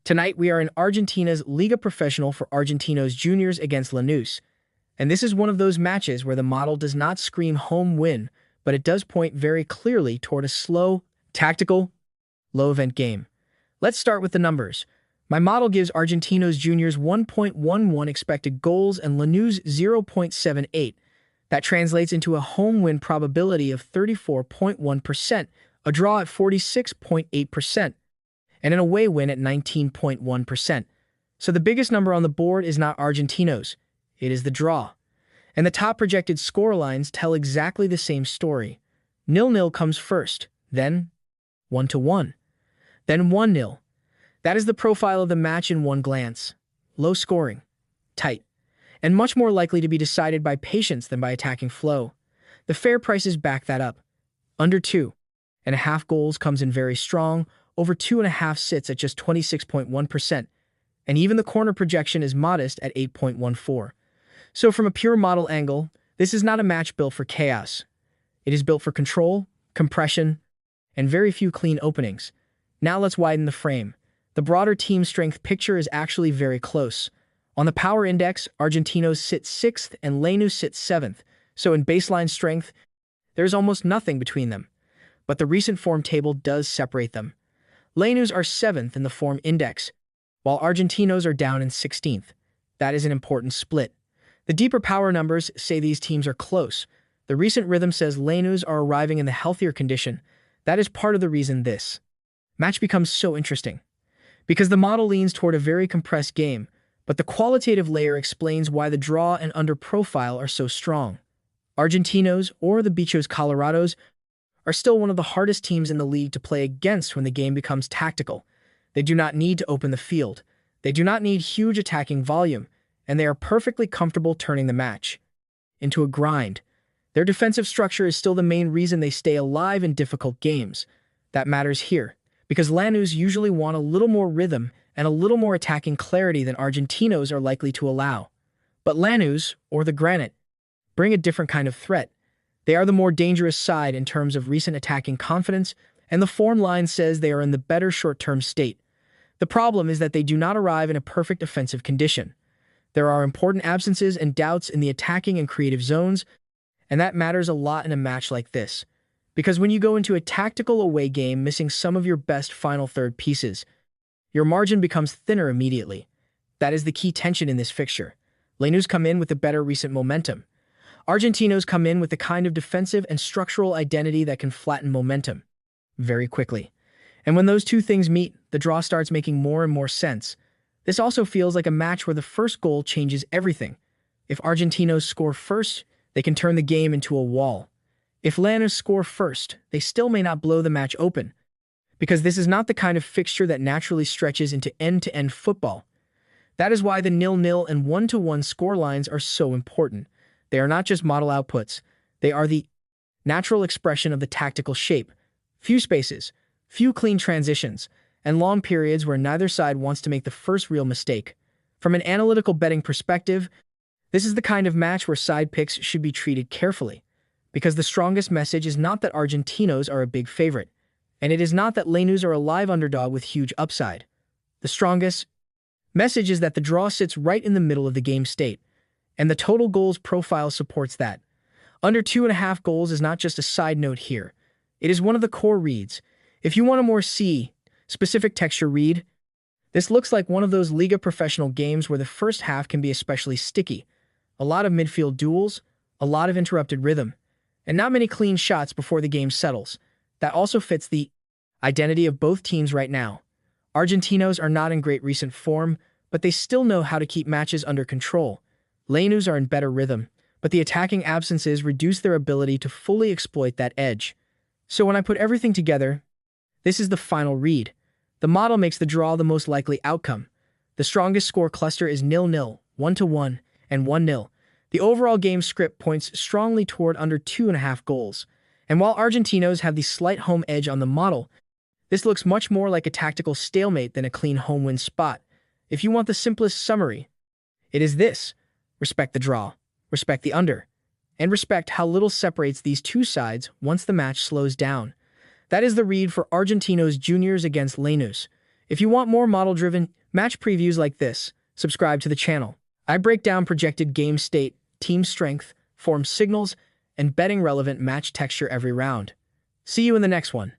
Tonight, we are in Argentina's Liga Profesional for Argentinos Juniors against Lanús. And this is one of those matches where the model does not scream home win, but it does point very clearly toward a slow, tactical, low-event game. Let's start with the numbers. My model gives Argentinos Juniors 1.11 expected goals and Lanús 0.78. That translates into a home win probability of 34.1%, a draw at 46.8%, and an away win at 19.1%. So the biggest number on the board is not Argentinos, it is the draw. And the top projected scorelines tell exactly the same story. 0-0 comes first, then 1-1, then 1-0. That is the profile of the match in one glance. Low scoring, tight, and much more likely to be decided by patience than by attacking flow. The fair prices back that up. Under 2.5 goals comes in very strong, over 2.5 sits at just 26.1%, and even the corner projection is modest at 8.14. So from a pure model angle, this is not a match built for chaos. It is built for control, compression, and very few clean openings. Now let's widen the frame. The broader team strength picture is actually very close. On the power index, Argentinos sit 6th and Lanús sits 7th, so in baseline strength, there is almost nothing between them. But the recent form table does separate them. Lanús are 7th in the form index, while Argentinos are down in 16th. That is an important split. The deeper power numbers say these teams are close. The recent rhythm says Lanús are arriving in the healthier condition. That is part of the reason this match becomes so interesting. Because the model leans toward a very compressed game, but the qualitative layer explains why the draw and under profile are so strong. Argentinos, or the Bichos Colorados, are still one of the hardest teams in the league to play against when the game becomes tactical. They do not need to open the field. They do not need huge attacking volume, and they are perfectly comfortable turning the match into a grind. Their defensive structure is still the main reason they stay alive in difficult games. That matters here, because Lanús usually want a little more rhythm and a little more attacking clarity than Argentinos are likely to allow. But Lanús, or the Granite, bring a different kind of threat. They are the more dangerous side in terms of recent attacking confidence, and the form line says they are in the better short-term state. The problem is that they do not arrive in a perfect offensive condition. There are important absences and doubts in the attacking and creative zones, and that matters a lot in a match like this. Because when you go into a tactical away game missing some of your best final third pieces, your margin becomes thinner immediately. That is the key tension in this fixture. Lanús come in with a better recent momentum. Argentinos come in with the kind of defensive and structural identity that can flatten momentum very quickly. And when those two things meet, the draw starts making more and more sense. This also feels like a match where the first goal changes everything. If Argentinos score first, they can turn the game into a wall. If Lanús score first, they still may not blow the match open, because this is not the kind of fixture that naturally stretches into end-to-end football. That is why the 0-0 and 1-1 scorelines are so important. They are not just model outputs. They are the natural expression of the tactical shape. Few spaces, few clean transitions, and long periods where neither side wants to make the first real mistake. From an analytical betting perspective, this is the kind of match where side picks should be treated carefully, because the strongest message is not that Argentinos are a big favorite, and it is not that Lanús are a live underdog with huge upside. The strongest message is that the draw sits right in the middle of the game state, and the total goals profile supports that. Under 2.5 goals is not just a side note here. It is one of the core reads. If you want a more specific texture read, this looks like one of those Liga Profesional games where the first half can be especially sticky. A lot of midfield duels, a lot of interrupted rhythm, and not many clean shots before the game settles. That also fits the identity of both teams right now. Argentinos are not in great recent form, but they still know how to keep matches under control. Lanús are in better rhythm, but the attacking absences reduce their ability to fully exploit that edge. So when I put everything together, this is the final read. The model makes the draw the most likely outcome. The strongest score cluster is 0-0, 1-1, and 1-0. The overall game script points strongly toward under 2.5 goals. And while Argentinos have the slight home edge on the model, this looks much more like a tactical stalemate than a clean home win spot. If you want the simplest summary, it is this. Respect the draw, respect the under, and respect how little separates these two sides once the match slows down. That is the read for Argentinos Juniors against Lanús. If you want more model-driven match previews like this, subscribe to the channel. I break down projected game state, team strength, form signals, and betting relevant match texture every round. See you in the next one.